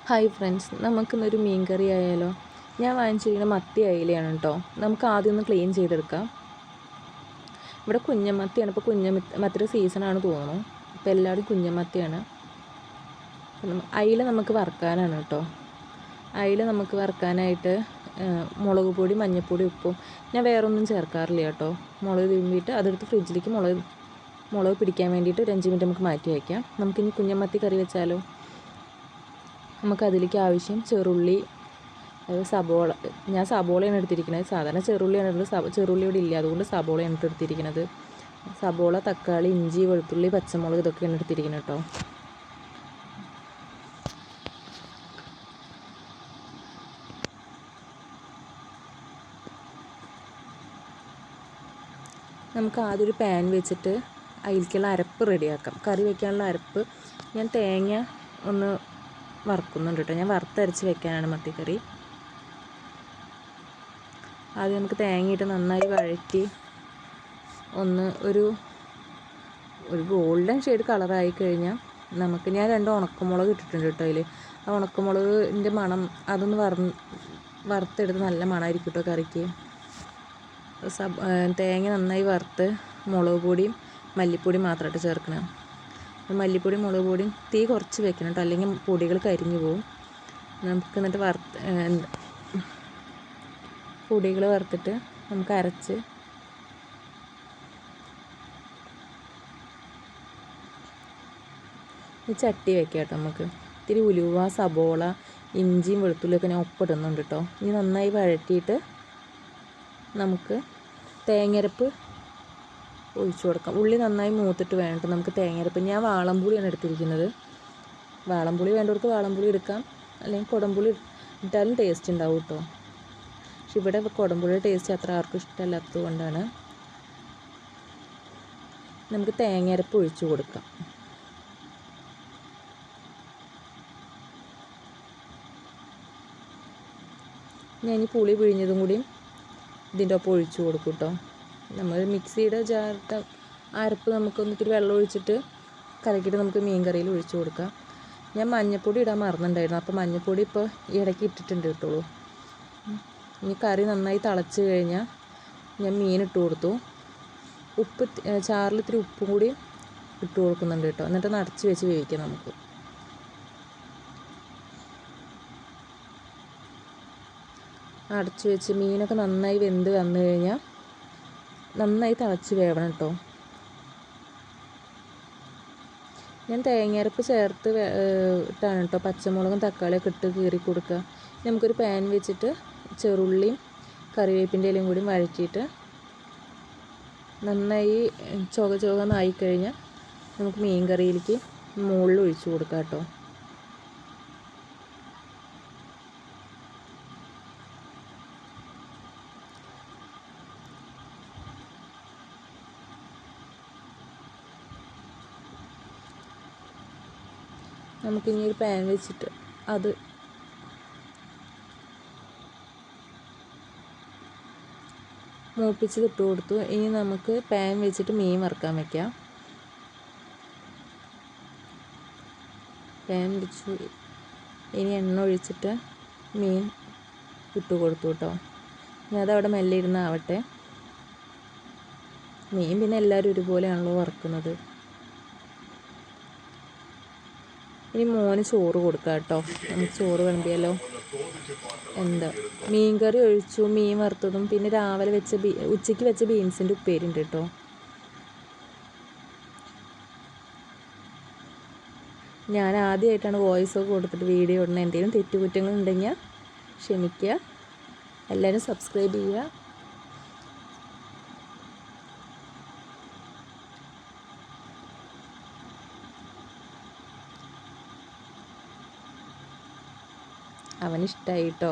Hi friends, നമുക്കിന്നൊരു മീൻ കറി ആയാലോ. ഞാൻ വാങ്ങിച്ചിരിക്കുന്ന മത്തി അയിലയാണ് കേട്ടോ. നമുക്ക് ആദ്യം ഒന്ന് ക്ലീൻ ചെയ്തെടുക്കാം. ഇവിടെ കുഞ്ഞമത്തിയാണ്. ഇപ്പോൾ കുഞ്ഞമത്തിയുടെ സീസണാണ് തോന്നുന്നു. ഇപ്പോൾ എല്ലാവരും കുഞ്ഞമത്തിയാണ്. അയില നമുക്ക് വറുക്കാനാണ് കേട്ടോ. അയില നമുക്ക് വറുക്കാനായിട്ട് മുളക് പൊടി, മഞ്ഞൾപ്പൊടി, ഉപ്പും ഞാൻ വേറൊന്നും ചേർക്കാറില്ല കേട്ടോ. മുളക് തിരുമ്പിയിട്ട് അതെടുത്ത് ഫ്രിഡ്ജിലേക്ക് മുളക് പിടിക്കാൻ വേണ്ടിയിട്ട് ഒരു 5 മിനിറ്റ് നമുക്ക് മാറ്റി വയ്ക്കാം. നമുക്കിനി കുഞ്ഞമത്തി കറി വെച്ചാലോ. നമുക്കതിലേക്ക് ആവശ്യം ചെറുള്ളി, സബോള. ഞാൻ സബോളയാണ് എടുത്തിരിക്കുന്നത്. സാധാരണ ചെറുള്ളിയാണ് എടുത്തത്. ചെറുള്ളി ഇവിടെ ഇല്ല, അതുകൊണ്ട് സബോളയാണ് എടുത്തിരിക്കുന്നത്. സബോള, തക്കാളി, ഇഞ്ചി, വെളുത്തുള്ളി, പച്ചമുളക് ഇതൊക്കെയാണ് എടുത്തിരിക്കുന്നത് കേട്ടോ. നമുക്ക് ആദ്യം ഒരു പാൻ വെച്ചിട്ട് അതിലേക്കുള്ള അരപ്പ് റെഡിയാക്കാം. കറി വയ്ക്കാനുള്ള അരപ്പ് ഞാൻ തേങ്ങ ഒന്ന് വറുക്കുന്നുണ്ട് കേട്ടോ. ഞാൻ വറുത്തരച്ച് വെക്കാനാണ് മത്തിക്കറി. ആദ്യം നമുക്ക് തേങ്ങയിട്ട് നന്നായി വഴറ്റി ഒരു ഗോൾഡൻ ഷെയ്ഡ് കളറായി കഴിഞ്ഞാൽ ഞാൻ 2 ഉണക്കമുളക് ഇട്ടിട്ടുണ്ട് കേട്ടോ. അതിൽ ആ ഉണക്കമുളകിൻ്റെ മണം അതൊന്ന് വറുത്തെടുത്ത് നല്ല മണമായിരിക്കും കേട്ടോ കറിക്ക്. തേങ്ങ നന്നായി വറുത്ത് മുളക് പൊടിയും മല്ലിപ്പൊടിയും മാത്രമായിട്ട് ചേർക്കണം. മല്ലിപ്പൊടി, മുളക് പൊടിയും തീ കുറച്ച് വെക്കണം കേട്ടോ, അല്ലെങ്കിൽ പൊടികൾ കരിഞ്ഞു പോകും. നമുക്ക് എന്നിട്ട് പൊടികൾ വറുത്തിട്ട് നമുക്ക് അരച്ച് ഈ ചട്ടി വെക്കാം കേട്ടോ. നമുക്ക് ഇത്തിരി ഉലുവ, സബോള, ഇഞ്ചിയും വെളുത്തുള്ളിയൊക്കെ ഞാൻ ഒപ്പിടുന്നുണ്ട് കേട്ടോ. ഇനി നന്നായി വഴറ്റിയിട്ട് നമുക്ക് തേങ്ങയരപ്പ് ഒഴിച്ചു കൊടുക്കാം. ഉള്ളി നന്നായി മൂത്തിട്ട് വേണം നമുക്ക് തേങ്ങയരപ്പ്. ഞാൻ വാളംപുളിയാണ് എടുത്തിരിക്കുന്നത്. വാളംപുളി വേണ്ടവർക്ക് വാളംപുളി എടുക്കാം, അല്ലെങ്കിൽ കുടംപുളി ഇട്ടാലും ടേസ്റ്റ് ഉണ്ടാവും കേട്ടോ. പക്ഷെ ഇവിടെ കുടംപുളിയുടെ ടേസ്റ്റ് അത്ര ആർക്കും ഇഷ്ടമല്ലാത്തത് കൊണ്ടാണ്. നമുക്ക് തേങ്ങയരപ്പ് ഒഴിച്ചു കൊടുക്കാം. ഞാൻ ഈ പുളി പിഴിഞ്ഞതും കൂടി ഇതിൻ്റെ ഒപ്പം ഒഴിച്ചു കൊടുക്കും കേട്ടോ. നമ്മൾ മിക്സിയുടെ ജാറിട്ട് അരപ്പ് നമുക്കൊന്നിത്തിരി വെള്ളം ഒഴിച്ചിട്ട് കലക്കിയിട്ട് നമുക്ക് മീൻ കറിയിൽ ഒഴിച്ചു കൊടുക്കാം. ഞാൻ മഞ്ഞൾപ്പൊടി ഇടാൻ മറന്നിട്ടുണ്ടായിരുന്നു, അപ്പോൾ മഞ്ഞൾപ്പൊടി ഇപ്പോൾ ഇടയ്ക്ക് ഇട്ടിട്ടുണ്ട് കേട്ടോളൂ. ഇനി കറി നന്നായി തിളച്ച് കഴിഞ്ഞാൽ ഞാൻ മീൻ ഇട്ട് കൊടുത്തു. ചാറിൽ ഇത്തിരി ഉപ്പും കൂടി ഇട്ട് കൊടുക്കുന്നുണ്ട് കേട്ടോ. എന്നിട്ട് അടച്ച് വെച്ച് വേവിക്കാം നമുക്ക്. അടച്ച് വെച്ച് മീനൊക്കെ നന്നായി വെന്ത് വന്നു കഴിഞ്ഞാൽ നന്നായി തിളച്ച് വേവണം കേട്ടോ. ഞാൻ തേങ്ങയരപ്പ് ചേർത്ത് ഇട്ടാണ് കേട്ടോ പച്ചമുളകും തക്കാളിയൊക്കെ ഇട്ട് കീറി കൊടുക്കുക. നമുക്കൊരു പാൻ വെച്ചിട്ട് ചെറുള്ളിയും കറിവേപ്പിൻ്റെ ഇലയും കൂടി വഴറ്റിയിട്ട് നന്നായി ചുവന്നായി കഴിഞ്ഞാൽ നമുക്ക് മീൻ കറിയിലേക്ക് മുകളിൽ ഒഴിച്ചു കൊടുക്കാം കേട്ടോ. നമുക്കിനി ഒരു പാൻ വെച്ചിട്ട് അത് മൂപ്പിച്ച് ഇട്ട് കൊടുത്തു. ഇനി നമുക്ക് പാൻ വെച്ചിട്ട് മീൻ വറുക്കാൻ വയ്ക്കാം. പാൻ വെച്ചു. ഇനി എണ്ണ ഒഴിച്ചിട്ട് മീൻ ഇട്ട് കൊടുത്തു കേട്ടോ. ഇനി അതവിടെ മെല്ലെ ഇരുന്നാവട്ടെ. മീൻ പിന്നെ എല്ലാവരും ഒരുപോലെയാണല്ലോ വറുക്കുന്നത്. ഇനി മോന് ചോറ് കൊടുക്കാം കേട്ടോ. നമുക്ക് ചോറ് വിളമ്പിയാലോ. മീൻ കറി ഒഴിച്ചു, മീൻ വറുത്തതും പിന്നെ രാവിലെ ഉച്ചയ്ക്ക് വെച്ച ബീൻസിൻ്റെ ഉപ്പേരി ഉണ്ട് കേട്ടോ. ഞാൻ ആദ്യമായിട്ടാണ് വോയിസ് ഒക്കെ കൊടുത്തിട്ട് വീഡിയോ ഇടുന്നത്. എന്തെങ്കിലും തെറ്റുകുറ്റങ്ങളുണ്ടെങ്കിൽ ക്ഷമിക്കുക. എല്ലാവരും സബ്സ്ക്രൈബ് ചെയ്യുക. അവനിഷ്ടമായി കേട്ടോ.